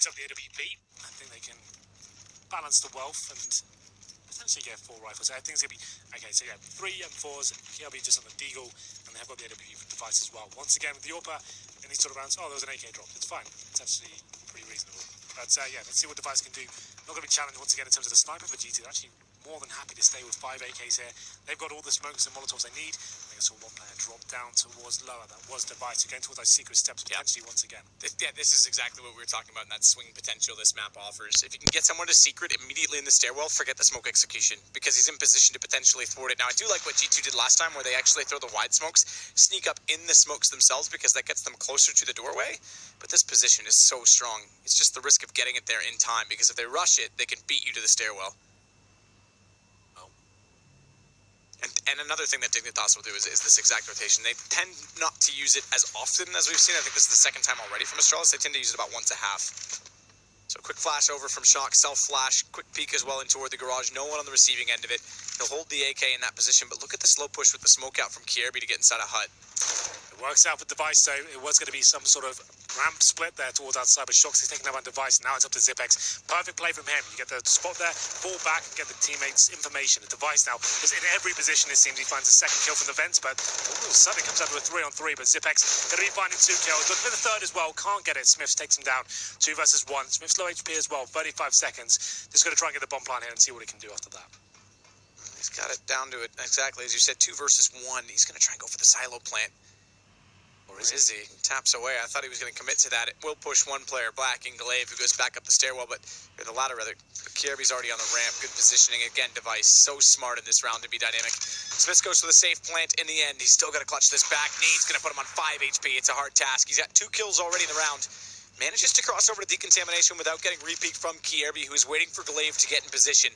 picks up the AWP. I think they can balance the wealth and potentially get 4 rifles. I think it's going to be... Okay, so yeah, 3 M4s, KRB just on the Deagle, and they have got the AWP device as well. Once again, with the AWPA in these sort of rounds, there was an AK drop. It's fine. It's actually pretty reasonable. But yeah, let's see what device can do. Not going to be challenged once again in terms of the sniper for GT. They're actually more than happy to stay with 5 AKs here. They've got all the smokes and molotovs they need. I think I saw one player drop down towards lower. That was device. Again, towards those secret steps potentially once again. Yeah, this is exactly what we were talking about in that swing potential this map offers. If you can get someone to secret immediately in the stairwell, forget the smoke execution, because he's in position to potentially thwart it. Now, I do like what G2 did last time, where they actually throw the wide smokes, sneak up in the smokes themselves, because that gets them closer to the doorway. But this position is so strong. It's just the risk of getting it there in time, because if they rush it, they can beat you to the stairwell. And another thing that Dignitas will do is this exact rotation. They tend not to use it as often as we've seen. I think this is the second time already from Astralis. They tend to use it about once a half. So quick flash over from Shock, self-flash, quick peek as well in toward the garage. No one on the receiving end of it. He'll hold the AK in that position, but look at the slow push with the smoke out from KRB to get inside a hut. It works out with Device, though. It was going to be some sort of ramp split there towards outside, but Shox is taking that on Device. Now it's up to Zipex. Perfect play from him. You get the spot there, fall back, and get the teammates' information. The Device now is in every position, it seems. He finds a second kill from the vents, but suddenly comes out to a 3-on-3, but Zipex going to be finding 2 kills. Looking for the third as well. Can't get it. Smiths takes him down. 2 versus 1. Smith's low HP as well. 35 seconds. Just going to try and get the bomb plant here and see what he can do after that. He's got it down to it exactly as you said, 2 versus 1. He's going to try and go for the silo plant. Or is he? Taps away. I thought he was going to commit to that. It will push one player back in Glaive, who goes back up the stairwell, or the ladder rather. But KRB's already on the ramp. Good positioning. Again, Device so smart in this round to be dynamic. Smith goes for the safe plant in the end. He's still got to clutch this back. Nade's going to put him on 5 HP. It's a hard task. He's got 2 kills already in the round. Manages to cross over to decontamination without getting repeat from KRB, who is waiting for Glaive to get in position.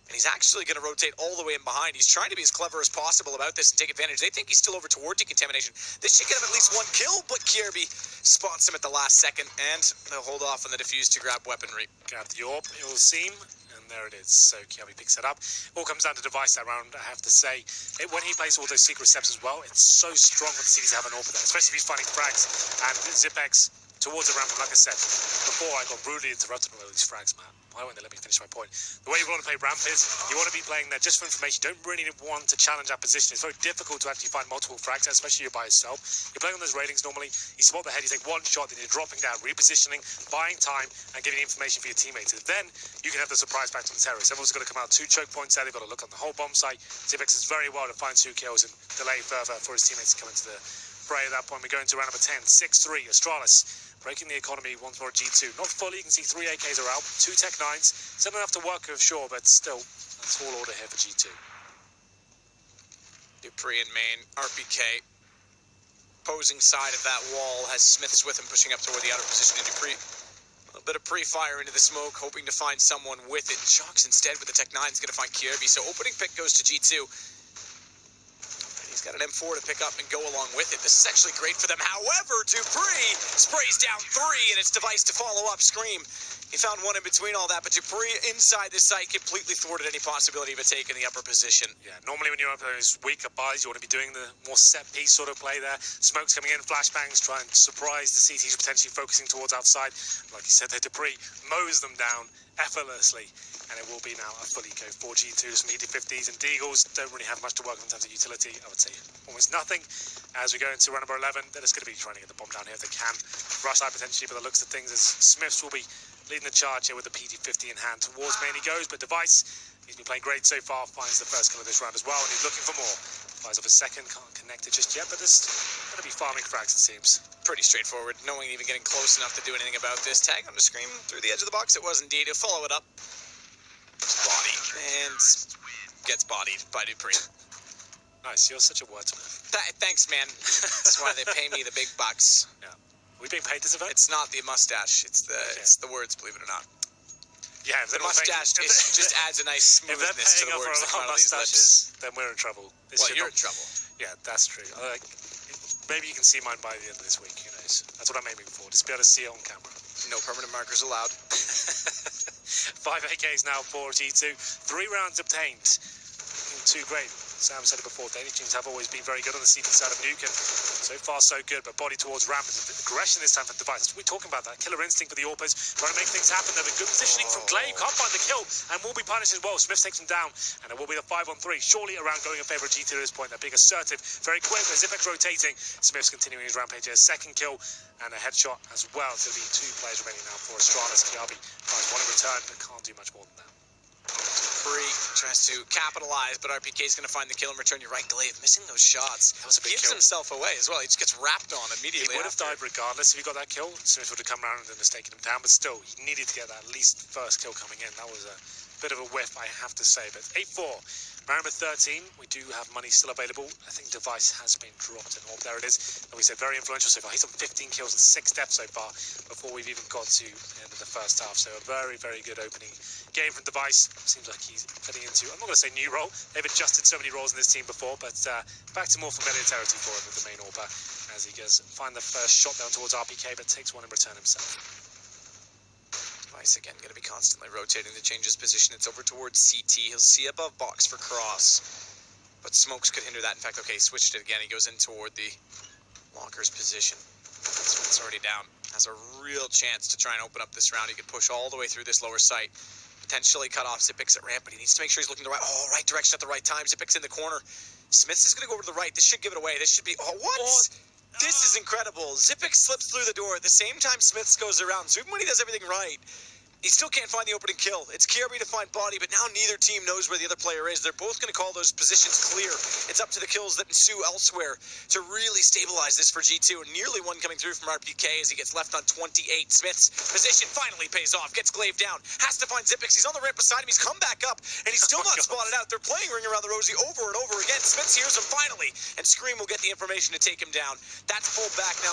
And he's actually going to rotate all the way in behind. He's trying to be as clever as possible about this and take advantage. They think he's still over toward decontamination. This should get him at least 1 kill, but KRB spots him at the last second, and they'll hold off on the defuse to grab weaponry. Grab the orb, it will seem, and there it is. So KRB picks it up. All comes down to Device that round, I have to say. When he plays all those secret steps as well, it's so strong when the CDs have an orb there, especially if he's finding frags. And Zipex towards the ramp, like I said before, I got brutally interrupted by all these frags, man. Why won't they let me finish my point? The way you want to play ramp is, you want to be playing there just for information. You don't really want to challenge that position. It's very difficult to actually find multiple frags, especially you're by yourself. You're playing on those ratings normally. You spot the head, you take 1 shot, then you're dropping down, repositioning, buying time, and giving information for your teammates. And then you can have the surprise back to the terrorists. Everyone's got to come out 2 choke points there. They've got to look on the whole bomb site. Zipex is very well to find 2 kills and delay further for his teammates to come into the fray. At that point, we go into round number 10, 6-3. Astralis breaking the economy once more at G2. Not fully, you can see 3 AKs are out, 2 Tech 9s. It's not enough to work with, sure, but still, that's all order here for G2. Dupree in main, RPK. Opposing side of that wall has Smiths with him pushing up toward the outer position, and Dupree. A little bit of pre-fire into the smoke, hoping to find someone with it. Shox instead with the Tech 9 is going to find KRB, so opening pick goes to G2. He's got an M4 to pick up and go along with it. This is actually great for them. However, Dupree sprays down 3, and it's Device to follow up. Scream. He found 1 in between all that, but Dupree inside the site completely thwarted any possibility of a take in the upper position. Yeah, normally when you're up those weaker buys, you want to be doing the more set-piece sort of play there. Smoke's coming in, flashbangs, try and surprise the CTs potentially focusing towards outside. Like you said there, Dupree mows them down effortlessly. And it will be now a fully go 4G2. Some heated 50s and Deagles don't really have much to work with in terms of utility. I would say almost nothing. As we go into round number 11, they're just going to be trying to get the bomb down here if they can. Rush side potentially, but the looks of things as Smiths will be leading the charge here with the PT50 in hand. Towards main he goes, but Device, he's been playing great so far, finds the first kill of this round as well, and he's looking for more. Fires off a second, can't connect it just yet, but there's going to be farming frags, it seems. Pretty straightforward, knowing even getting close enough to do anything about this. Tag on the screen through the edge of the box, it was indeed. He'll follow it up. Body, and gets bodied by Dupree. Nice, you're such a wordsmith. Thanks, man. That's why they pay me the big bucks. Yeah. We being paid this event? It's not the mustache, it's the words, believe it or not. Yeah, the mustache just adds a nice smoothness to the words that come out of these lips. Then we're in trouble. You're in trouble. Yeah, that's true. Maybe you can see mine by the end of this week, who knows. That's what I'm aiming for, just be able to see it on camera. No permanent markers allowed. 5 AKs now for G2. 3 rounds obtained. 2 great. Sam said it before, Danish teams have always been very good on the seating side of Nuke, and so far so good, but body towards ramp, aggression this time from Device. That's what we're talking about, that killer instinct for the Orpers, trying to make things happen. There was good positioning from Glaive, can't find the kill, and will be punished as well. Smith takes him down, and it will be the 5-on-3, surely around going in favour of GT at this point. They're being assertive, very quick, as Zipex rotating. Smith's continuing his rampage here, second kill, and a headshot as well. So there'll be 2 players remaining now for Astralis. Kerby finds one in return, but can't do much more than that. Free tries to capitalize, but RPK is going to find the kill in return. You're right, Glaive missing those shots. That was a big Gives kill. himself away as well. He just gets wrapped on immediately. He would have died regardless if he got that kill. Smith would have come around and just taken him down, but still, he needed to get that at least first kill coming in. That was a bit of a whiff, I have to say. But 8-4. Round number 13, we do have money still available. I think Device has been dropped, and there it is. Like we said, very influential so far. He's on 15 kills and 6 deaths so far before we've even got to the end of the first half. So a very, very good opening game from Device. Seems like he's getting into, I'm not going to say new role. They've adjusted so many roles in this team before, but back to more familiar territory for him with the main Orpa as he goes find the first shot down towards RPK, but takes one in return himself. Again, going to be constantly rotating to change his position. It's over towards CT. He'll see above box for cross, but smokes could hinder that. In fact, okay, switched it again. He goes in toward the locker's position. It's already down. Has a real chance to try and open up this round. He could push all the way through this lower site. Potentially cut off Zipex at ramp, but he needs to make sure he's looking the right direction at the right time. Zipex in the corner. Smiths is going to go over to the right. This should give it away. This should be... what? This is incredible. Zipex slips through the door at the same time Smiths goes around. So even when he does everything right, he still can't find the opening kill. It's Kerby to find body, but now neither team knows where the other player is. They're both going to call those positions clear. It's up to the kills that ensue elsewhere to really stabilize this for G2. And nearly one coming through from RPK as he gets left on 28. Smith's position finally pays off. Gets Glaive down. Has to find Zipex. He's on the ramp beside him. He's come back up, and he's still not spotted out. They're playing Ring Around the Rosie over and over again. Smiths hears him finally, and Scream will get the information to take him down. That's pulled back now.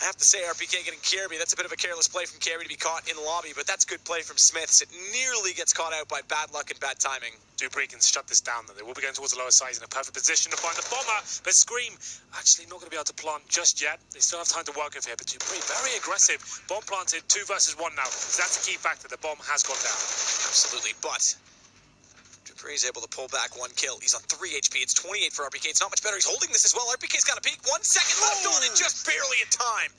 I have to say, RPK getting Kerby, that's a bit of a careless play from Kerby to be caught in the lobby, but that's good play from Smiths. It nearly gets caught out by bad luck and bad timing. Dupree can shut this down, though. They will be going towards the lower side in a perfect position to find the bomber, but Scream actually not going to be able to plant just yet. They still have time to work with here, but Dupree very aggressive. Bomb planted, 2 versus 1 now. So that's the key factor. The bomb has gone down. Absolutely, but Dupree is able to pull back 1 kill. He's on 3 HP. It's 28 for RPK. It's not much better. He's holding this as well. RPK's got a peek. 1 second left on it, just barely in time.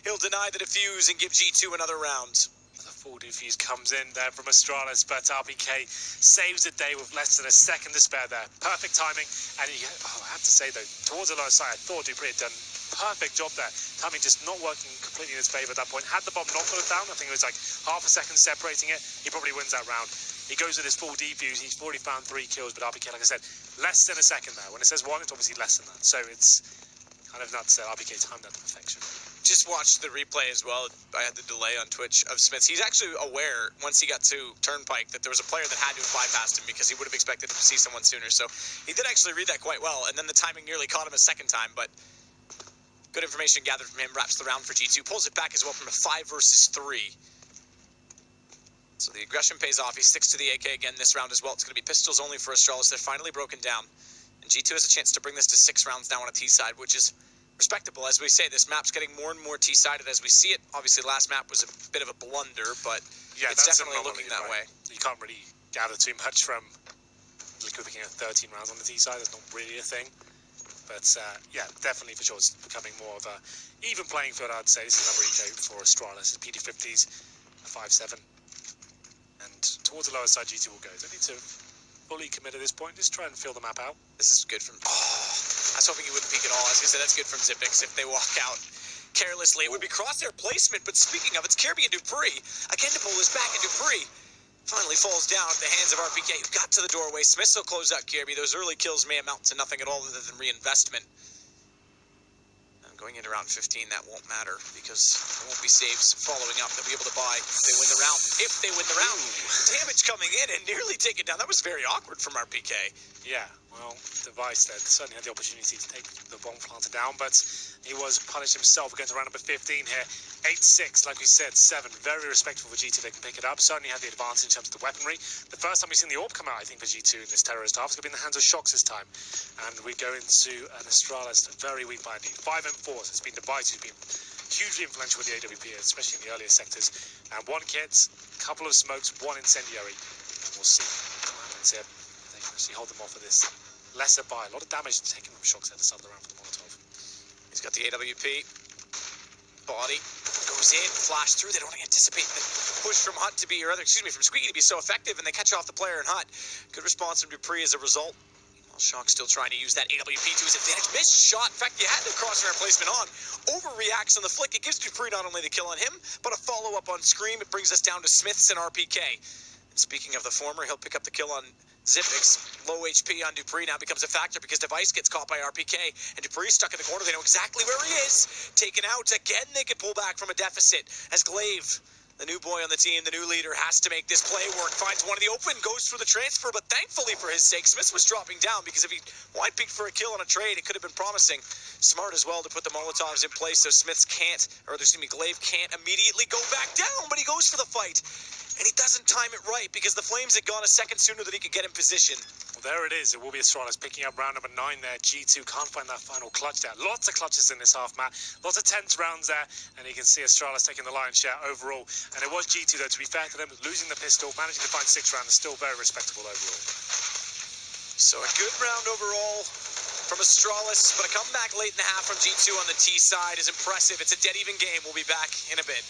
He'll deny the defuse and give G2 another round. The full defuse comes in there from Astralis, but RPK saves the day with less than a second to spare there. Perfect timing, and I have to say, though, towards the lower side, I thought Dupree had done perfect job there. Timing just not working completely in his favour at that point. Had the bomb not put it down, I think it was like half a second separating it, he probably wins that round. He goes with his full defuse. He's already found 3 kills, but RPK, like I said, less than a second there. When it says 1, it's obviously less than that. So it's kind of nuts that RPK timed that to perfection. Just watched the replay as well. I had the delay on Twitch of Smiths. He's actually aware, once he got to Turnpike, that there was a player that had to have bypassed him because he would have expected to see someone sooner. So he did actually read that quite well, and then the timing nearly caught him a second time, but good information gathered from him. Wraps the round for G2. Pulls it back as well from a 5 versus 3. So the aggression pays off. He sticks to the AK again this round as well. It's going to be pistols only for Astralis. They're finally broken down. And G2 has a chance to bring this to 6 rounds now on a T side, which is respectable. As we say, this map's getting more and more T-sided as we see it. Obviously, last map was a bit of a blunder, but yeah, it's definitely looking that way. You can't really gather too much from Liquid picking up 13 rounds on the T side. That's not really a thing. But yeah, definitely for sure it's becoming more of a even playing field, I'd say. This is another eco for Astralis. It's PD50s, a 5-7. And towards the lower side, G2 will go. Don't need to fully commit at this point. Just try and feel the map out. This is good from... I was hoping he wouldn't peek at all. As I said, that's good from Zipex. If they walk out carelessly, it would be crosshair placement. But speaking of, it's Kerby and Dupree. Again to pull this back, and Dupree finally falls down at the hands of RPK, who got to the doorway. Smith will close out Kerby. Those early kills may amount to nothing at all other than reinvestment. Going into round 15, that won't matter because there won't be saves following up. They'll be able to buy if they win the round. If they win the round, damage coming in and nearly take it down. That was very awkward from RPK. Yeah, well, Device then certainly had the opportunity to take the bomb planter down, but he was punished himself. We're going to round number 15 here. 8-6, like we said, 7. Very respectful for G2. They can pick it up. Certainly had the advantage in terms of the weaponry. The first time we've seen the AWP come out, I think, for G2 in this terrorist half, it's going to be in the hands of Shocks this time. And we go into an Astralis very weak by indeed. 5 and 4. So it's been Device who's been hugely influential with the AWP, especially in the earlier sectors. And 1 kit, a couple of smokes, 1 incendiary. And we'll see what happens here. They can actually hold them off of this lesser buy. A lot of damage taken from Shocks at the start of the round for the Molotov. He's got the AWP. Body goes in, flash through. They don't anticipate the push from Hut to be, or excuse me, from Squeaky to be so effective, and they catch off the player in Hut. Good response from Dupree as a result. While Shock still trying to use that AWP to his advantage. Missed shot. In fact, you had the crosshair placement on. Overreacts on the flick. It gives Dupree not only the kill on him, but a follow-up on Scream. It brings us down to Smiths and RPK. And speaking of the former, he'll pick up the kill on Zipix. Low HP on Dupree now becomes a factor because Device gets caught by RPK, and Dupree stuck in the corner. They know exactly where he is. Taken out. Again, they could pull back from a deficit as Glaive, the new boy on the team, the new leader, has to make this play work. Finds one in the open, goes for the transfer, but thankfully for his sake, Smith was dropping down because if he wide peeked for a kill on a trade, it could have been promising. Smart as well to put the Molotovs in place so Smiths can't, or excuse me, Glaive can't immediately go back down, but he goes for the fight. And he doesn't time it right because the Flames had gone a second sooner than he could get in position. Well, there it is. It will be Astralis picking up round number 9 there. G2 can't find that final clutch there. Lots of clutches in this half, Matt. Lots of tense rounds there. And you can see Astralis taking the lion's share overall. And it was G2, though, to be fair to them, losing the pistol, managing to find 6 rounds is still very respectable overall. So a good round overall from Astralis, but a comeback late in the half from G2 on the T side is impressive. It's a dead even game. We'll be back in a bit.